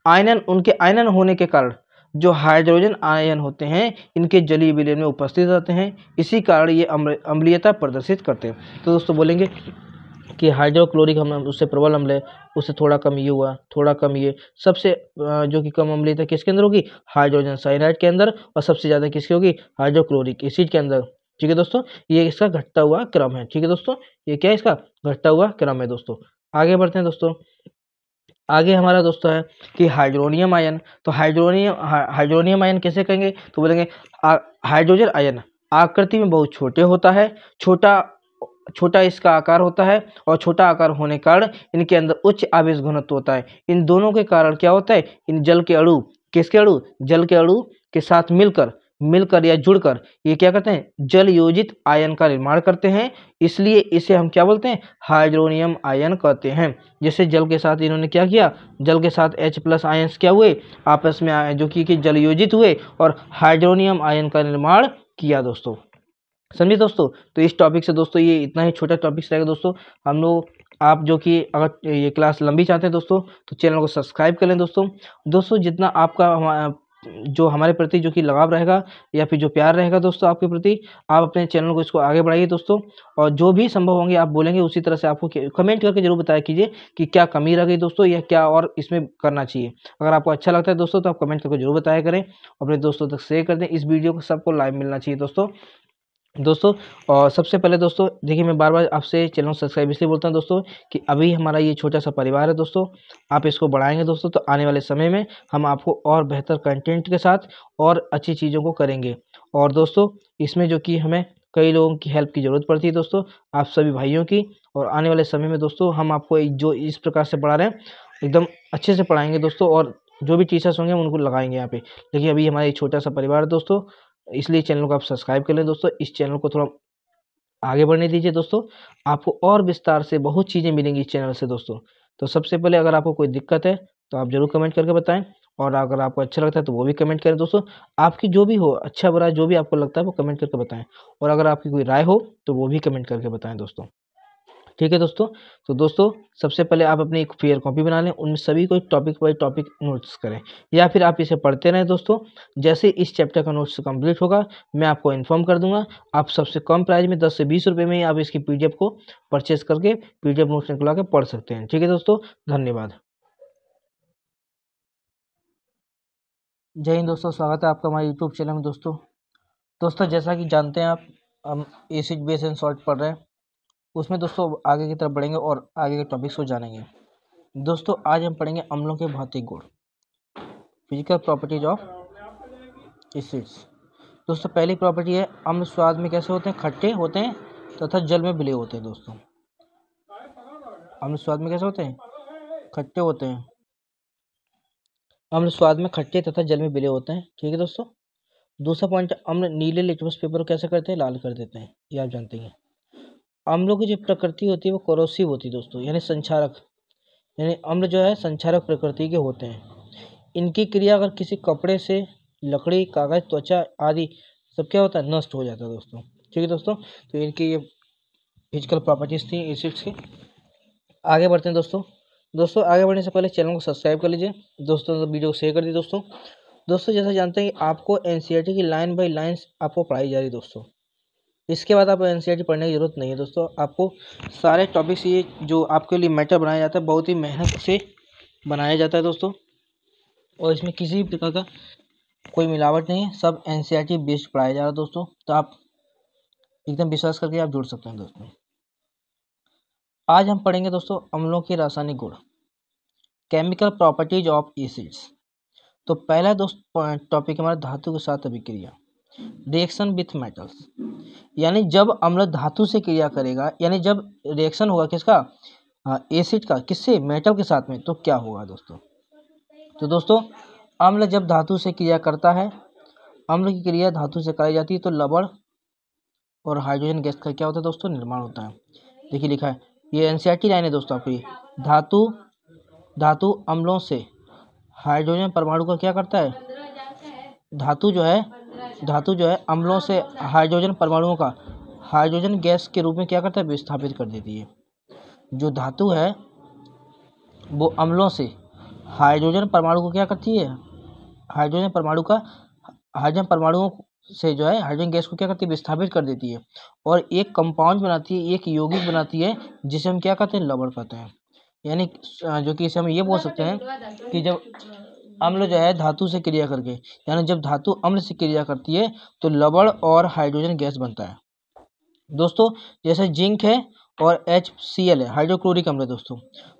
आयनन, उनके आयनन होने के कारण जो हाइड्रोजन आयन होते हैं इनके जलीय विलयन में उपस्थित रहते हैं, इसी कारण ये अम्लीयता प्रदर्शित करते हैं। तो दोस्तों बोलेंगे कि हाइड्रोक्लोरिक अम्ल उससे प्रबल अम्ल है, उससे थोड़ा कम ये हुआ, थोड़ा कम ये, सबसे जो कि कम अम्लीयता किसके अंदर होगी, हाइड्रोजन साइनाइड के अंदर, और सबसे ज़्यादा किसकी होगी, हाइड्रोक्लोरिक एसिड के अंदर। ठीक है दोस्तों, ये इसका घटता हुआ क्रम है। ठीक है दोस्तों, ये क्या है, इसका घटता हुआ क्रम है दोस्तों। आगे बढ़ते हैं दोस्तों। आगे हमारा दोस्तों है कि हाइड्रोनियम आयन। तो हाइड्रोनियम आयन कैसे कहेंगे, तो बोलेंगे हाइड्रोजन आयन आकृति में बहुत छोटे होता है, छोटा इसका आकार होता है, और छोटा आकार होने के कारण इनके अंदर उच्च आवेश घनत्व होता है। इन दोनों के कारण क्या होता है, इन जल के अणु, किसके अणु, जल के अणु के साथ मिलकर या जुड़कर ये क्या करते हैं, जल योजित आयन का निर्माण करते हैं। इसलिए इसे हम क्या बोलते हैं, हाइड्रोनियम आयन कहते हैं। जैसे जल के साथ इन्होंने क्या किया, जल के साथ H+ आयन्स क्या हुए, आपस में आए, जो कि जल योजित हुए और हाइड्रोनियम आयन का निर्माण किया दोस्तों। समझे दोस्तों। तो इस टॉपिक से दोस्तों ये इतना ही छोटा टॉपिक रहेगा दोस्तों। हम लोग, आप जो कि अगर ये क्लास लंबी चाहते हैं दोस्तों, तो चैनल को सब्सक्राइब कर लें दोस्तों। जितना आपका जो हमारे प्रति जो कि लगाव रहेगा या फिर जो प्यार रहेगा दोस्तों आपके प्रति, आप अपने चैनल को इसको आगे बढ़ाइए दोस्तों। और जो भी संभव होंगे आप बोलेंगे, उसी तरह से आपको कमेंट करके जरूर बताया कीजिए कि क्या कमी रह गई दोस्तों, या क्या और इसमें करना चाहिए। अगर आपको अच्छा लगता है दोस्तों तो आप कमेंट करके जरूर बताया करें, अपने दोस्तों तक शेयर कर दें। इस वीडियो को सबको लाइव मिलना चाहिए दोस्तों। और सबसे पहले दोस्तों देखिए, मैं बार बार आपसे चैनल सब्सक्राइब इसलिए बोलता हूं दोस्तों कि अभी हमारा ये छोटा सा परिवार है दोस्तों, आप इसको बढ़ाएंगे दोस्तों तो आने वाले समय में हम आपको और बेहतर कंटेंट के साथ और अच्छी चीज़ों को करेंगे। और दोस्तों इसमें जो कि हमें कई लोगों की हेल्प की ज़रूरत पड़ती है दोस्तों, आप सभी भाइयों की। और आने वाले समय में दोस्तों हम आपको जो इस प्रकार से पढ़ा रहे हैं एकदम अच्छे से पढ़ाएंगे दोस्तों, और जो भी टीचर्स होंगे हम उनको लगाएंगे यहाँ पे। लेकिन अभी हमारा एक छोटा सा परिवार है दोस्तों, इसलिए चैनल को आप सब्सक्राइब कर लें दोस्तों। इस चैनल को थोड़ा आगे बढ़ने दीजिए दोस्तों, आपको और विस्तार से बहुत चीज़ें मिलेंगी इस चैनल से दोस्तों। तो सबसे पहले अगर आपको कोई दिक्कत है तो आप ज़रूर कमेंट करके बताएं, और अगर आपको अच्छा लगता है तो वो भी कमेंट करें दोस्तों। आपकी जो भी हो, अच्छा बुरा जो भी आपको लगता है वो कमेंट करके बताएं, और अगर आपकी कोई राय हो तो वो भी कमेंट करके बताएं दोस्तों। ठीक है दोस्तों। तो दोस्तों सबसे पहले आप अपनी एक फेयर कॉपी बना लें, उनमें सभी को टॉपिक बाई टॉपिक नोट्स करें, या फिर आप इसे पढ़ते रहें दोस्तों। जैसे इस चैप्टर का नोट्स कंप्लीट होगा मैं आपको इन्फॉर्म कर दूंगा। आप सबसे कम प्राइस में 10 से 20 रुपये में ही आप इसकी पीडीएफ को परचेज करके पीडीएफ नोट्स निकला के पढ़ सकते हैं। ठीक है दोस्तों, धन्यवाद। जय हिंद दोस्तों, स्वागत है आपका हमारे यूट्यूब चैनल में दोस्तों जैसा कि जानते हैं आप, हम एसिड बेस एंड सॉल्ट पढ़ रहे हैं, उसमें दोस्तों आगे की तरफ बढ़ेंगे और आगे के टॉपिक्स को जानेंगे। दोस्तों आज हम पढ़ेंगे अम्लों के भौतिक गुण, फिजिकल प्रॉपर्टीज ऑफ एसिड्स। दोस्तों पहली प्रॉपर्टी है, अम्ल स्वाद में कैसे होते हैं? खट्टे होते हैं तथा जल में विलय होते हैं दोस्तों। अम्ल स्वाद में कैसे होते हैं? खट्टे होते हैं। अम्ल स्वाद में खट्टे तथा जल में विलय होते हैं। ठीक है दोस्तों। दूसरा पॉइंट, अम्ल नीले लिटमस पेपर को कैसे करते हैं? लाल कर देते हैं, ये आप जानते हैं। अम्लों की जो प्रकृति होती है वो कोरोसिव होती है दोस्तों, यानी संक्षारक, यानी अम्ल जो है संक्षारक प्रकृति के होते हैं। इनकी क्रिया अगर किसी कपड़े से, लकड़ी, कागज, त्वचा आदि सब क्या होता है? नष्ट हो जाता है दोस्तों। ठीक है दोस्तों, तो इनकी ये फिजिकल प्रॉपर्टीज थी एसिड्स की। आगे बढ़ते हैं दोस्तों आगे बढ़ने से पहले चैनल को सब्सक्राइब कर लीजिए दोस्तों, तो वीडियो को शेयर कर दीजिए दोस्तों जैसा जानते हैं कि आपको एनसीईआरटी की लाइन बाय लाइन्स आपको पढ़ाई जा रही है दोस्तों। इसके बाद आपको एनसीईआरटी पढ़ने की जरूरत नहीं है दोस्तों। आपको सारे टॉपिक्स ये जो आपके लिए मैटर बनाया जाता है बहुत ही मेहनत से बनाया जाता है दोस्तों, और इसमें किसी भी प्रकार का कोई मिलावट नहीं है, सब एनसीईआरटी बेस्ड पढ़ाया जा रहा है दोस्तों। तो आप एकदम विश्वास करके आप जुड़ सकते हैं दोस्तों। आज हम पढ़ेंगे दोस्तों अम्लों के रासायनिक गुण, केमिकल प्रॉपर्टीज ऑफ एसिड्स। तो पहला दोस्त टॉपिक हमारा धातु के साथ अभिक्रिया, रिएक्शन विथ मेटल्स, यानी जब अम्ल धातु से क्रिया करेगा, यानी जब रिएक्शन होगा किसका? एसिड का, किससे? मेटल के साथ में, तो क्या होगा दोस्तों? तो दोस्तों अम्ल जब धातु से क्रिया करता है, अम्ल की क्रिया धातु से कराई जाती है तो लवण और हाइड्रोजन गैस का क्या होता है दोस्तों? निर्माण होता है। देखिए लिखा है, ये एनसीईआरटी लाइन है दोस्तों आपकी। धातु अम्लों से हाइड्रोजन परमाणु का क्या करता है? धातु जो है अम्लों से हाइड्रोजन परमाणुओं का हाइड्रोजन गैस के रूप में क्या करता है? विस्थापित कर देती है। जो धातु है वो अम्लों से हाइड्रोजन परमाणु को क्या करती है? हाइड्रोजन परमाणुओं से जो है हाइड्रोजन गैस को क्या करती है? विस्थापित कर देती है, और एक कंपाउंड बनाती है, एक यौगिक बनाती है, जिसे हम क्या कहते हैं? लवण कहते हैं। यानी जो कि इसे हम ये बोल सकते हैं कि जब अम्ल जो है धातु से क्रिया करके, यानी जब धातु अम्ल से क्रिया करती है तो लवण और हाइड्रोजन गैस बनता है दोस्तों। जैसे जिंक है और HCl है, हाइड्रोक्लोरिक अम्ल है दोस्तों।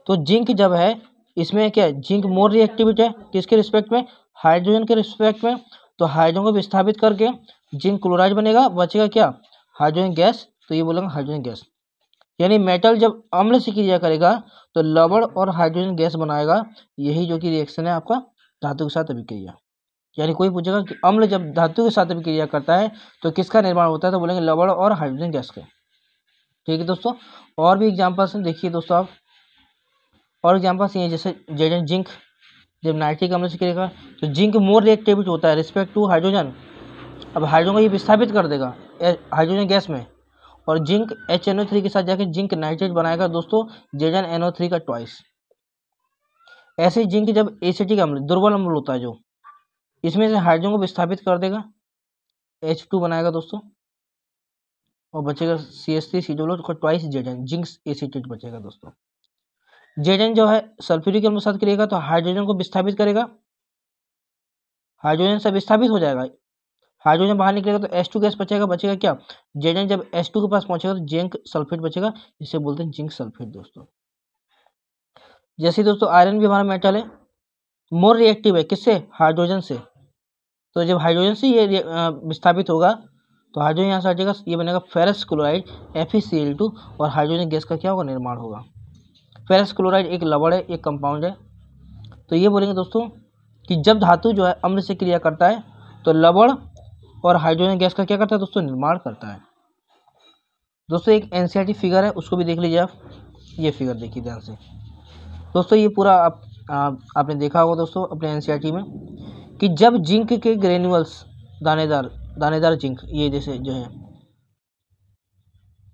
तो जिंक जब है, इसमें क्या है? जिंक मोर रिएक्टिविटी है, किसके रिस्पेक्ट में? हाइड्रोजन के रिस्पेक्ट में। तो हाइड्रोजन को विस्थापित करके जिंक क्लोराइड बनेगा, बचेगा क्या? Hydrogen gas. तो ये बोलेंगे हाइड्रोजन गैस। यानी मेटल जब अम्ल से क्रिया करेगा तो लवण और हाइड्रोजन गैस बनाएगा। यही जो कि रिएक्शन है आपका धातु के साथ अभिक्रिया। यानी कोई पूछेगा कि अम्ल जब धातु के साथ अभिक्रिया करता है तो किसका निर्माण होता है? तो बोलेंगे लवण और हाइड्रोजन गैस का। ठीक है दोस्तों, और भी एग्जाम्पल्स देखिए दोस्तों आप, और एग्जाम्पल्स ये जैसे जिंक जब नाइट्रिक अम्ल से क्रिया तो जिंक मोर रिएक्टिविटी होता है रिस्पेक्ट टू हाइड्रोजन। अब हाइड्रोजन को ये विस्थापित कर देगा हाइड्रोजन गैस में, और जिंक HNO3 के साथ जाकर जिंक नाइट्रेट बनाएगा दोस्तों, ZnNO3 का ट्वाइस। ऐसे जिंक जब एसिटिक अम्ल, दुर्बल अम्ल होता है जो, इसमें से हाइड्रोजन को विस्थापित कर देगा, H2 बनाएगा दोस्तों, और बचेगा CH3COO का ट्वाइस Zn, जिंक एसिटेट बचेगा दोस्तों। Zn जो है सल्फ्यूरिक अम्ल के साथ करेगा तो हाइड्रोजन को विस्थापित करेगा, हाइड्रोजन से विस्थापित हो जाएगा, हाइड्रोजन बाहर निकलेगा तो H2 गैस बचेगा क्या? Zn जब H2 के पास पहुंचेगा तो जिंक सल्फेट बचेगा, जिसे बोलते हैं जिंक सल्फेट दोस्तों। जैसे दोस्तों आयरन भी हमारा मेटल है, मोर रिएक्टिव है, किससे? हाइड्रोजन से। तो जब हाइड्रोजन से ये विस्थापित होगा तो हाइड्रोजन यहाँ से हटेगा, ये बनेगा फेरस क्लोराइड FeCl2 और हाइड्रोजन गैस का क्या होगा, निर्माण होगा। फेरस क्लोराइड एक लवण है, एक कंपाउंड है। तो ये बोलेंगे दोस्तों कि जब धातु जो है अम्ल से क्रिया करता है तो लवण और हाइड्रोजन गैस का क्या करता है दोस्तों, निर्माण करता है। दोस्तों एक NCERT फिगर है, उसको भी देख लीजिए आप। ये फिगर देखिए ध्यान से दोस्तों, ये पूरा आपने देखा होगा दोस्तों अपने NCERT में कि जब जिंक के ग्रेन्यूल्स दानेदार जिंक, ये जैसे जो है,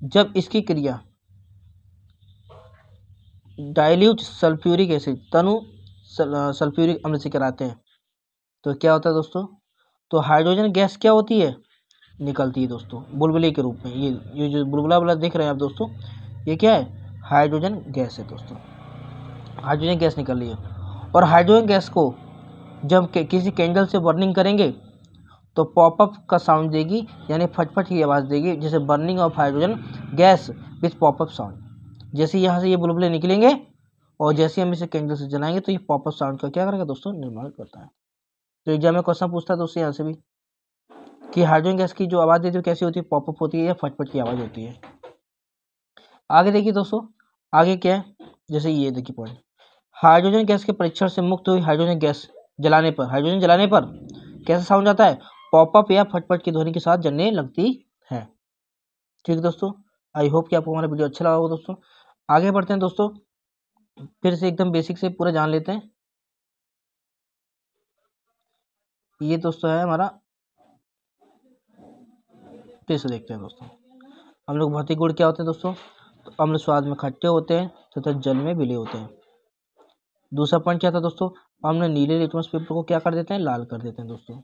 जब इसकी क्रिया डाइल्यूट सल्फ्यूरिक एसिड तनु सल्फ्यूरिक अम्ल से कराते हैं तो क्या होता है दोस्तों, तो हाइड्रोजन गैस क्या होती है, निकलती है दोस्तों बुलबुले के रूप में। ये जो बुलबुला वाला देख रहे हैं आप दोस्तों, ये क्या है, हाइड्रोजन गैस है दोस्तों। हाइड्रोजन गैस निकल रही है और हाइड्रोजन गैस को जब किसी कैंडल से बर्निंग करेंगे तो पॉपअप का साउंड देगी, यानी फटफट की आवाज़ देगी, जैसे burning of hydrogen gas with popup sound. जैसे यहाँ से ये बुलबुले निकलेंगे और जैसे हम इसे कैंडल से जलाएंगे तो ये पॉपअप साउंड का क्या करेगा दोस्तों, निर्माण करता है। तो एग्जाम में क्वेश्चन पूछता है दोस्तों यहाँ से भी कि हाइड्रोजन गैस की जो आवाज़ देती है कैसी होती है, पॉपअप होती है या फटफट की आवाज़ होती है। आगे देखिए दोस्तों, आगे क्या है, जैसे ये देखिए पॉइंट, हाइड्रोजन गैस के परीक्षण से मुक्त हुई हाइड्रोजन गैस जलाने पर कैसा साउंड आता है, पॉपअप या फटफट की ध्वनि के साथ जलने लगती है। ठीक है दोस्तों, आई होप कि आपको हमारा वीडियो अच्छा लगा होगा दोस्तों। आगे बढ़ते हैं दोस्तों, फिर से एकदम बेसिक से पूरा जान लेते हैं। ये दोस्तों है हमारा, फिर से देखते हैं दोस्तों। हम लोग भौतिक गुण क्या होते हैं दोस्तों, तो अम्ल स्वाद में खट्टे होते हैं तथा जल में विलय होते हैं। दूसरा पॉइंट क्या था दोस्तों, अम्ल नीले लिटमस पेपर को क्या कर देते हैं, लाल कर देते हैं दोस्तों।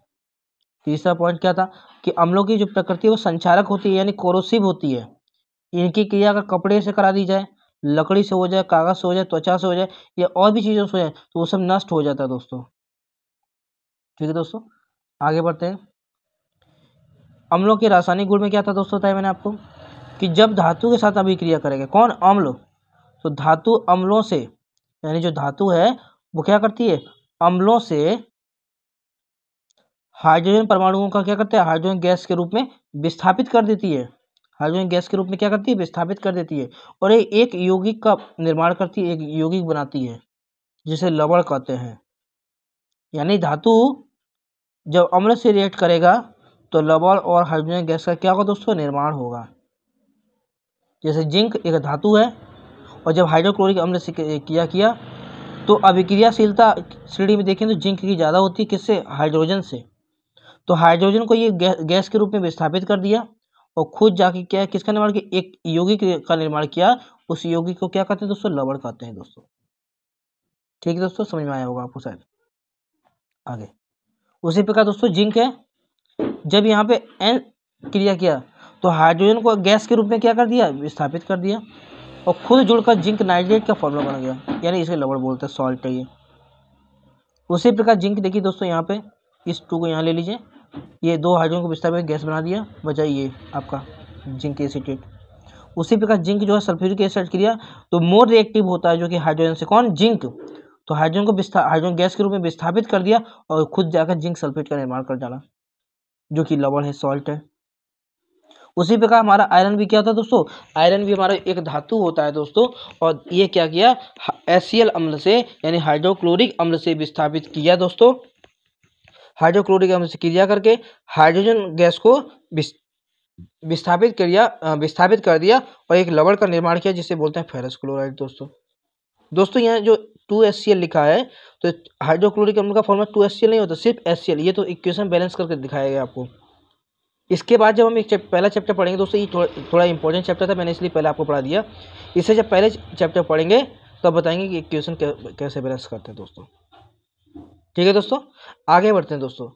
तीसरा पॉइंट क्या था कि अम्लों की जो प्रकृति है वो संचारक होती है, यानी कोरोसिव होती है। इनकी क्रिया अगर कपड़े से करा दी जाए, लकड़ी से हो जाए, कागज से हो जाए, त्वचा से हो जाए या और भी चीज़ों से हो जाए तो वो सब नष्ट हो जाता है दोस्तों। ठीक है दोस्तों, आगे बढ़ते हैं। अम्लों के रासायनिक गुण में क्या था दोस्तों, बताया मैंने आपको कि जब धातु के साथ अभिक्रिया करेंगे, कौन, अम्ल, तो धातु अम्लों से, यानी जो धातु है वो क्या करती है, अम्लों से हाइड्रोजन परमाणुओं का क्या करते हैं, हाइड्रोजन गैस के रूप में विस्थापित कर देती है। हाइड्रोजन गैस के रूप में क्या करती है, विस्थापित कर देती है और एक यौगिक का निर्माण करती है, एक यौगिक बनाती है जिसे लवण कहते हैं। यानी धातु जब अम्ल से रिएक्ट करेगा तो लवण और हाइड्रोजन गैस का क्या होगा दोस्तों, निर्माण होगा। जैसे जिंक एक धातु है और जब हाइड्रोक्लोरिक अम्ल से किया तो अभिक्रियाशीलता श्रेणी में देखें तो जिंक की ज़्यादा होती है, किससे, हाइड्रोजन से। तो हाइड्रोजन को ये गैस के रूप में विस्थापित कर दिया और खुद जाके क्या है, किसका निर्माण किया, एक यौगिक का निर्माण किया। उस यौगिक को क्या कहते हैं दोस्तों, लवण कहते हैं दोस्तों। ठीक है दोस्तों, समझ में आया होगा आपको शायद। आगे उसी प्रकार दोस्तों जिंक है, जब यहाँ पे एन क्रिया किया तो हाइड्रोजन को गैस के रूप में क्या कर दिया, विस्थापित कर दिया और खुद जुड़कर जिंक नाइट्रेट का फॉर्मूला बन गया, यानी इसे लवण बोलते हैं, सॉल्ट है ये। उसी प्रकार जिंक देखिए दोस्तों, यहाँ पे इस 2 को यहाँ ले लीजिए, ये 2 हाइड्रोजन को विस्थापित गैस बना दिया, बचा ये आपका जिंक एसीटेट। उसी प्रकार जिंक जो है सल्फ्यूरिक एसिड क्रिया तो मोर रिएक्टिव होता है, जो कि हाइड्रोजन से, कौन, जिंक। तो हाइड्रोजन को हाइड्रोजन गैस के रूप में विस्थापित कर दिया और खुद जाकर जिंक सल्फेट का निर्माण कर डाला, जो कि लवण है, सॉल्ट है। उसी प्रकार हमारा आयरन भी क्या होता है दोस्तों, आयरन भी हमारा एक धातु होता है दोस्तों, और ये क्या किया, HCl अम्ल से, यानी हाइड्रोक्लोरिक अम्ल से विस्थापित किया दोस्तों। हाइड्रोक्लोरिक अम्ल से क्रिया करके हाइड्रोजन गैस को विस्थापित कर दिया और एक लवण का निर्माण किया, जिसे बोलते हैं फेरस क्लोराइड दोस्तों। यहाँ जो 2HCl लिखा है तो हाइड्रोक्लोरिक अम्ल का फॉर्मूला 2HCl नहीं होता, सिर्फ HCl। ये तो इक्वेशन बैलेंस करके दिखाया गया आपको। इसके बाद जब हम एक पहला चैप्टर पढ़ेंगे दोस्तों, ये थोड़ा इंपॉर्टेंट चैप्टर था, मैंने इसलिए पहले आपको पढ़ा दिया। इसे जब पहले चैप्टर पढ़ेंगे तब बताएंगे कि इक्वेशन कैसे बैलेंस करते हैं दोस्तों। ठीक है दोस्तों, आगे बढ़ते हैं दोस्तों।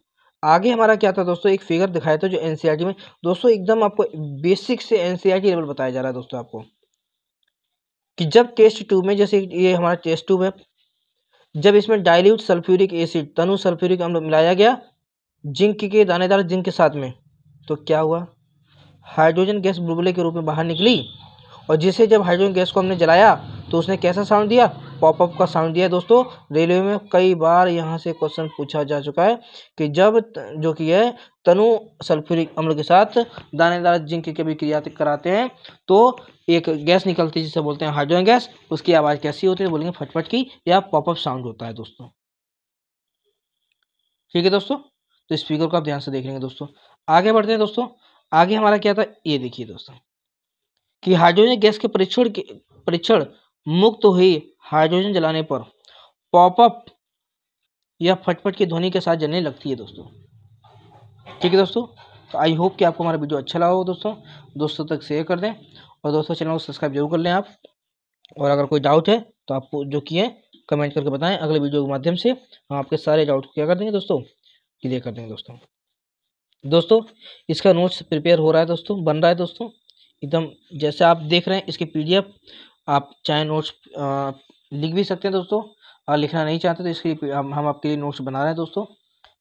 आगे हमारा क्या था दोस्तों, एक फिगर दिखाया था जो NCERT में दोस्तों एकदम आपको बेसिक से NCERT लेवल बताया जा रहा है दोस्तों आपको, कि जब टेस्ट ट्यूब में, जैसे ये हमारा टेस्ट ट्यूब है, जब इसमें डाइल्यूट सल्फ्यूरिक एसिड तनु सल्फ्यूरिक अम्ल मिलाया गया जिंक के दानेदार जिंक के साथ में, तो क्या हुआ, हाइड्रोजन गैस बुलबुले के रूप में बाहर निकली और जिसे जब हाइड्रोजन गैस को हमने जलाया तो उसने कैसा साउंड दिया, पॉपअप का साउंड दिया है दोस्तों। रेलवे में कई बार यहाँ से क्वेश्चन पूछा जा चुका है कि जब जो कि है तनु सल्फ्यूरिक अम्ल के साथ दानेदार जिंक की अभिक्रिया कराते हैं तो एक गैस निकलती है जिसे बोलते हैं हाइड्रोजन गैस। उसकी आवाज़ कैसी होती है? बोलेंगे फटफट की, या पॉपअप साउंड होता है दोस्तों। ठीक है दोस्तों, तो स्पीकर को आप ध्यान से देख लेंगे दोस्तों। आगे बढ़ते हैं दोस्तों। आगे हमारा क्या था, ये देखिए दोस्तों कि हाइड्रोजन गैस के परीक्षण मुक्त हुई हाइड्रोजन जलाने पर पॉपअप या फटफट की ध्वनि के साथ जलने लगती है दोस्तों। ठीक है दोस्तों, तो आई होप कि आपको हमारा वीडियो अच्छा लगा हो दोस्तों। दोस्तों तक शेयर कर दें और दोस्तों चैनल को सब्सक्राइब जरूर कर लें आप। और अगर कोई डाउट है तो आप जो किए कमेंट करके बताएं। अगले वीडियो के माध्यम से हम आपके सारे डाउट को क्या कर देंगे दोस्तों, क्लियर कर देंगे दोस्तों। दोस्तों इसका नोट्स प्रिपेयर हो रहा है दोस्तों, बन रहा है दोस्तों एकदम जैसे आप देख रहे हैं। इसकी PDF आप चाहे नोट्स लिख भी सकते हैं दोस्तों, और लिखना नहीं चाहते तो इसकी हम आपके लिए नोट्स बना रहे हैं दोस्तों।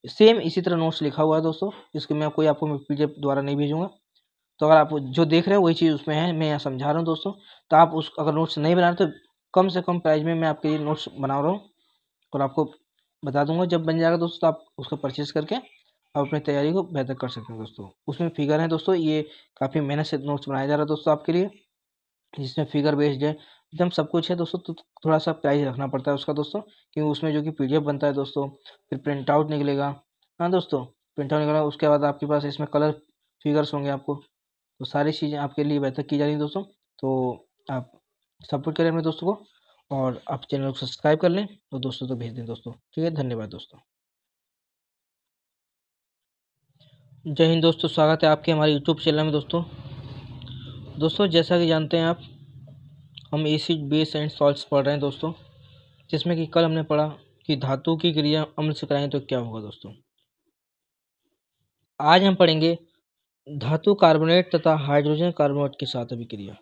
सेम इसी तरह नोट्स लिखा हुआ है दोस्तों, इसके मैं कोई आपको PDF द्वारा नहीं भेजूंगा। तो अगर आप जो देख रहे हैं वही चीज़ उसमें है, मैं यहाँ समझा रहा हूँ दोस्तों। तो आप उस अगर नोट्स नहीं बना रहे तो कम से कम प्राइस में मैं आपके लिए नोट्स बना रहा हूँ और आपको बता दूंगा जब बन जाएगा दोस्तों। तो आप उसको परचेज करके आप अपनी तैयारी को बेहतर कर सकते हैं दोस्तों। उसमें फिगर है दोस्तों, ये काफ़ी मेहनत से नोट्स बनाया जा रहा है दोस्तों आपके लिए, जिसमें फिगर बेस्ड है एकदम सब कुछ है दोस्तों। तो थोड़ा सा प्राइस रखना पड़ता है उसका दोस्तों, क्योंकि उसमें जो कि PDF बनता है दोस्तों, फिर प्रिंट आउट निकलेगा। हाँ दोस्तों, प्रिंट आउट निकलेगा, उसके बाद आपके पास इसमें कलर फिगर्स होंगे आपको। तो सारी चीज़ें आपके लिए बेहतर की जा रही हैं दोस्तों। तो आप सपोर्ट करें अपने दोस्तों को और आप चैनल को सब्सक्राइब कर लें और दोस्तों तो भेज दें दोस्तों। ठीक है, धन्यवाद दोस्तों। जय हिंद दोस्तों, स्वागत है आपके हमारे यूट्यूब चैनल में दोस्तों। दोस्तों जैसा कि जानते हैं आप, हम एसिड बेस एंड सॉल्ट्स पढ़ रहे हैं दोस्तों, जिसमें कि कल हमने पढ़ा कि धातु की क्रिया अम्ल से कराएं तो क्या होगा दोस्तों। आज हम पढ़ेंगे धातु कार्बोनेट तथा हाइड्रोजन कार्बोनेट के साथ अभिक्रिया,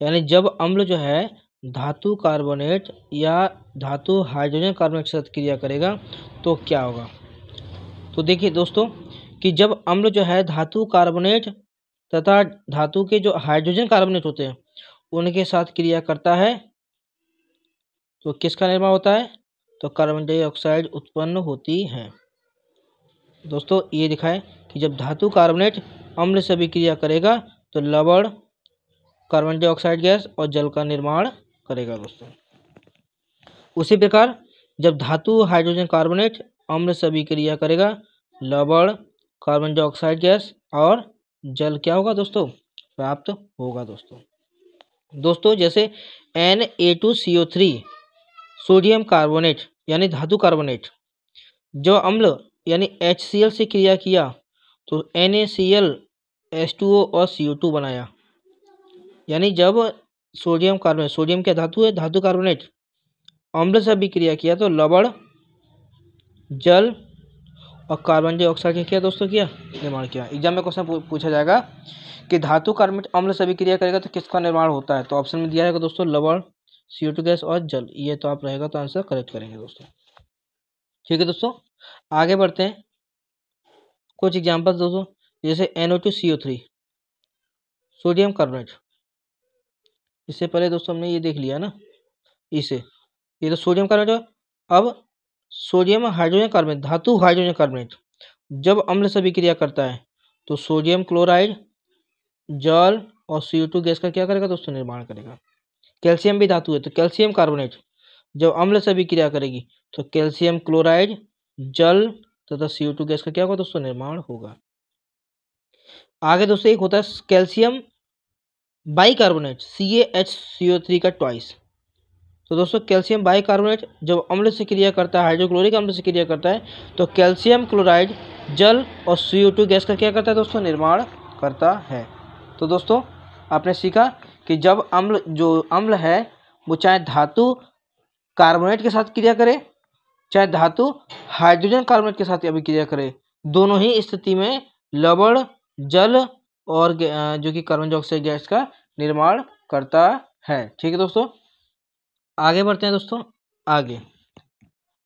यानी जब अम्ल जो है धातु कार्बोनेट या धातु हाइड्रोजन कार्बोनेट के साथ क्रिया करेगा तो क्या होगा। तो देखिए दोस्तों कि जब अम्ल जो है धातु कार्बोनेट तथा धातु के जो हाइड्रोजन कार्बोनेट होते हैं उनके साथ क्रिया करता है तो किसका निर्माण होता है, तो कार्बन डाइऑक्साइड उत्पन्न होती है दोस्तों। ये दिखा है कि जब धातु कार्बोनेट अम्ल से अभिक्रिया करेगा तो लवण, कार्बन डाइऑक्साइड गैस और जल का निर्माण करेगा दोस्तों। उसी प्रकार जब धातु हाइड्रोजन कार्बोनेट अम्ल से अभिक्रिया करेगा, लवण, कार्बन डाइऑक्साइड गैस और जल क्या होगा दोस्तों, प्राप्त होगा दोस्तों। दोस्तों जैसे Na2CO3 सोडियम कार्बोनेट यानी धातु कार्बोनेट, जो अम्ल यानी HCl से क्रिया किया तो NaCl H2O और CO2 बनाया। यानी जब सोडियम कार्बोनेट, सोडियम क्या धातु है, धातु कार्बोनेट अम्ल से अभिक्रिया किया तो लवण, जल और कार्बन डाइऑक्साइड का क्या दोस्तों किया, निर्माण किया। एग्जाम में क्वेश्चन पूछा जाएगा कि धातु कार्बोनेट अम्ल से अभिक्रिया करेगा तो किसका निर्माण होता है, तो ऑप्शन में दिया रहेगा दोस्तों लवण, CO2 गैस और जल। ये तो आप रहेगा तो आंसर करेक्ट करेंगे दोस्तों। ठीक है दोस्तों, आगे बढ़ते हैं। कुछ एग्जाम्पल्स दोस्तों, जैसे NO2CO3 सोडियम कार्बोनेट, इससे पहले दोस्तों हमने ये देख लिया ना, इसे ये तो सोडियम कार्बोनेट। अब सोडियम हाइड्रोजन कार्बोनेट, धातु हाइड्रोजन कार्बोनेट जब अम्ल से अभिक्रिया करता है तो सोडियम क्लोराइड, जल और CO2 गैस का क्या करेगा दोस्तों, निर्माण करेगा। कैल्शियम भी धातु है तो कैल्शियम कार्बोनेट जब अम्ल से अभिक्रिया करेगी तो कैल्शियम क्लोराइड, जल तथा CO2 गैस का क्या होगा दोस्तों, निर्माण होगा। आगे दोस्तों एक होता है कैल्शियम बाइकार्बोनेट CaHCO3 का ट्वाइस। तो दोस्तों कैल्शियम बाइकार्बोनेट जब अम्ल से क्रिया करता है, हाइड्रोक्लोरिक अम्ल से क्रिया करता है तो कैल्शियम क्लोराइड, जल और CO2 गैस का क्या करता है दोस्तों, निर्माण करता है। तो दोस्तों आपने सीखा कि जब अम्ल है वो चाहे धातु कार्बोनेट के साथ क्रिया करे चाहे धातु हाइड्रोजन कार्बोनेट के साथ अभिक्रिया करे, दोनों ही स्थिति में लवण, जल और जो कि कार्बन डाइऑक्साइड गैस का निर्माण करता है। ठीक है दोस्तों, आगे बढ़ते हैं दोस्तों। आगे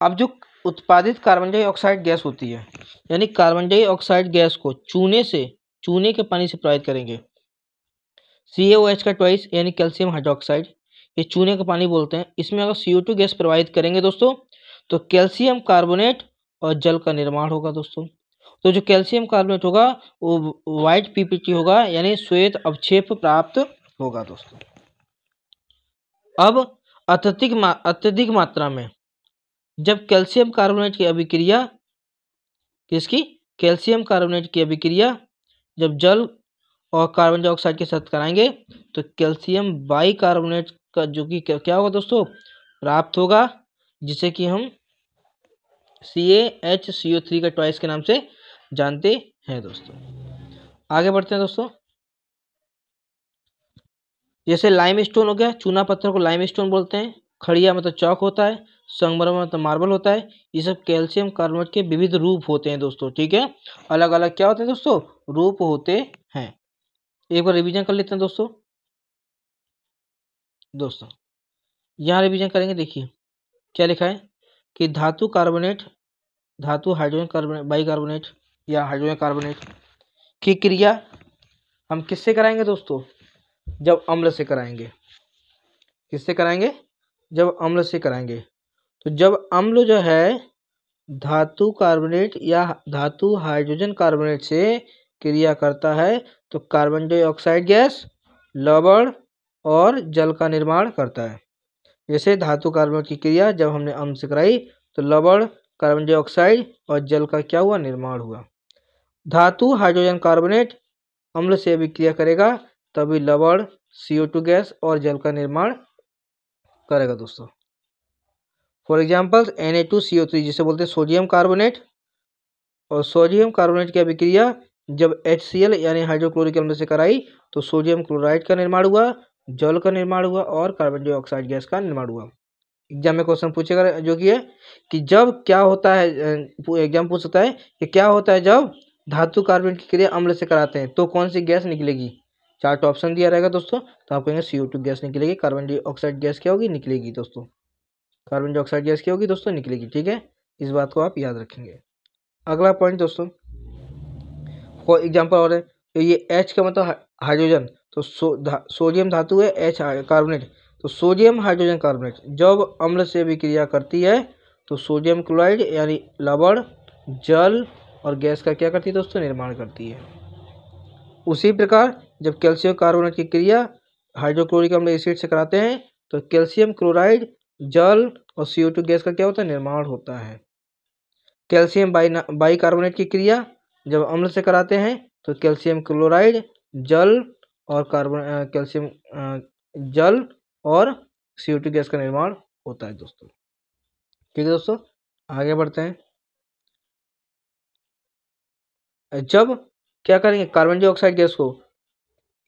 अब जो उत्पादित कार्बन डाइऑक्साइड गैस होती है, यानी कार्बन डाइऑक्साइड गैस को चूने के पानी से प्रभावित करेंगे। CaOH का ट्वाइस यानी कैल्शियम हाइड्रोक्साइड ये चूने का पानी बोलते हैं, इसमें अगर CO2 गैस प्रवाहित करेंगे दोस्तों तो कैल्शियम कार्बोनेट और जल का निर्माण होगा दोस्तों। तो जो कैल्शियम कार्बोनेट होगा वो व्हाइट PPT होगा, यानी श्वेत अवक्षेप प्राप्त होगा दोस्तों। अब अत्यधिक मात्रा में जब कैल्शियम कार्बोनेट की अभिक्रिया कैल्शियम कार्बोनेट की अभिक्रिया जब जल और कार्बन डाइऑक्साइड के साथ कराएंगे तो कैल्शियम बाइकार्बोनेट का जो कि क्या होगा दोस्तों प्राप्त होगा, जिसे कि हम CaHCO3 का ट्वाइस के नाम से जानते हैं दोस्तों। आगे बढ़ते हैं दोस्तों। जैसे लाइमस्टोन हो गया, चूना पत्थर को लाइमस्टोन बोलते हैं, खड़िया मतलब चौक होता है, संगमरमर मतलब मार्बल होता है। ये सब कैल्शियम कार्बोनेट के विविध रूप होते हैं दोस्तों, ठीक है। अलग अलग क्या होते हैं दोस्तों, रूप होते हैं। एक बार रिवीजन कर लेते हैं दोस्तों। यहाँ रिवीजन करेंगे, देखिए क्या लिखा है कि धातु हाइड्रोजन कार्बोनेट बाइकार्बोनेट या हाइड्रोजन कार्बोनेट की क्रिया हम किससे कराएंगे दोस्तों, जब अम्ल से कराएंगे। किससे कराएंगे, जब अम्ल से कराएंगे। तो जब अम्ल जो है धातु कार्बोनेट या धातु हाइड्रोजन कार्बोनेट से क्रिया करता है तो कार्बन डाइऑक्साइड गैस, लवण और जल का निर्माण करता है। जैसे धातु कार्बोनेट की क्रिया जब हमने अम्ल से कराई तो लवण, कार्बन डाइऑक्साइड और जल का क्या हुआ, निर्माण हुआ। धातु हाइड्रोजन कार्बोनेट अम्ल से अभिक्रिया करेगा तभी लवण, CO2 गैस और जल का निर्माण करेगा दोस्तों। फॉर एग्जाम्पल Na2CO3 जिसे बोलते हैं सोडियम कार्बोनेट, और सोडियम कार्बोनेट की अभिक्रिया जब HCl यानी हाइड्रोक्लोरिक अम्ल से कराई तो सोडियम क्लोराइड का निर्माण हुआ, जल का निर्माण हुआ और कार्बन डाइऑक्साइड गैस का निर्माण हुआ। एग्जाम में क्वेश्चन पूछेगा जो कि है कि जब क्या होता है, एग्जाम पूछ सकता है कि क्या होता है जब धातु कार्बोनेट की क्रिया अम्ल से कराते हैं तो कौन सी गैस निकलेगी। 4 ऑप्शन दिया रहेगा दोस्तों, तो आप कहेंगे CO2 गैस निकलेगी, कार्बन डाइऑक्साइड गैस क्या होगी, निकलेगी दोस्तों। कार्बन डाइऑक्साइड गैस क्या होगी दोस्तों, निकलेगी, ठीक है। इस बात को आप याद रखेंगे। अगला पॉइंट दोस्तों, फॉर एग्जाम्पल और है तो ये H का मतलब हाइड्रोजन, तो सोडियम धातु है, H कार्बोनेट, तो सोडियम हाइड्रोजन कार्बोनेट जब अम्ल से अभिक्रिया करती है तो सोडियम क्लोराइड यानी लवण, जल और गैस का क्या करती है दोस्तों, निर्माण करती है। उसी प्रकार जब कैल्शियम कार्बोनेट की क्रिया हाइड्रोक्लोरिक अम्ल एसिड से कराते हैं तो कैल्शियम क्लोराइड, जल और CO2 गैस का क्या होता है, निर्माण होता है। कैल्शियम बाइकार्बोनेट की क्रिया जब अम्ल से कराते हैं तो कैल्शियम क्लोराइड, जल और जल और CO2 गैस का निर्माण होता है दोस्तों, ठीक है दोस्तों। आगे बढ़ते हैं। जब क्या करेंगे कार्बन डाइऑक्साइड गैस को,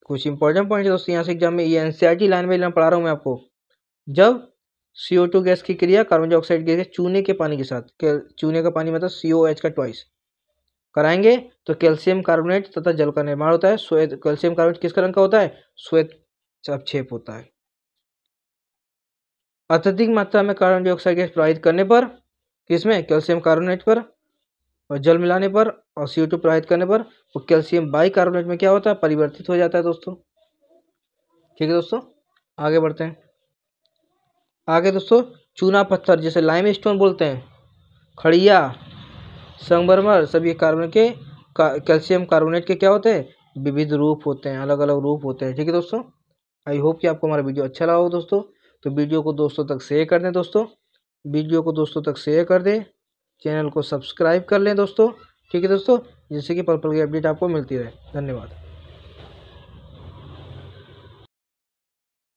कुछ इंपॉर्टेंट पॉइंट है दोस्तों यहाँ से एग्जाम में, ये NCERT लाइन बाई लाइन पढ़ा रहा हूँ मैं आपको। जब CO2 गैस की क्रिया कार्बन डाइऑक्साइड गैस चूने के पानी के साथ, चूने का पानी मतलब COH का ट्वाइस कराएंगे तो कैल्शियम कार्बोनेट तथा जल का निर्माण होता है। श्वेत, कैल्शियम कार्बोनेट किस रंग का होता है, श्वेत अवक्षेप होता है। अत्यधिक मात्रा में कार्बन डाइऑक्साइड गैस प्रवाहित करने पर, किसमें, कैल्शियम कार्बोनेट पर और जल मिलाने पर और CO2 प्रवाहित करने पर वो कैल्शियम बाइकार्बोनेट में क्या होता है, परिवर्तित हो जाता है दोस्तों, ठीक है दोस्तों। आगे बढ़ते हैं। आगे दोस्तों चूना पत्थर जिसे लाइमस्टोन बोलते हैं, खड़िया, संगमरमर, सभी कार्बन के कैल्शियम कार्बोनेट के क्या होते हैं, विविध रूप होते हैं, अलग अलग रूप होते हैं, ठीक है दोस्तों। आई होप कि आपको हमारा वीडियो अच्छा लगा हो दोस्तों। तो वीडियो को दोस्तों तक शेयर कर दें दोस्तों, वीडियो को दोस्तों तक शेयर कर दें, चैनल को सब्सक्राइब कर लें दोस्तों, ठीक है दोस्तों, जिससे कि पल पल की अपडेट आपको मिलती रहे। धन्यवाद।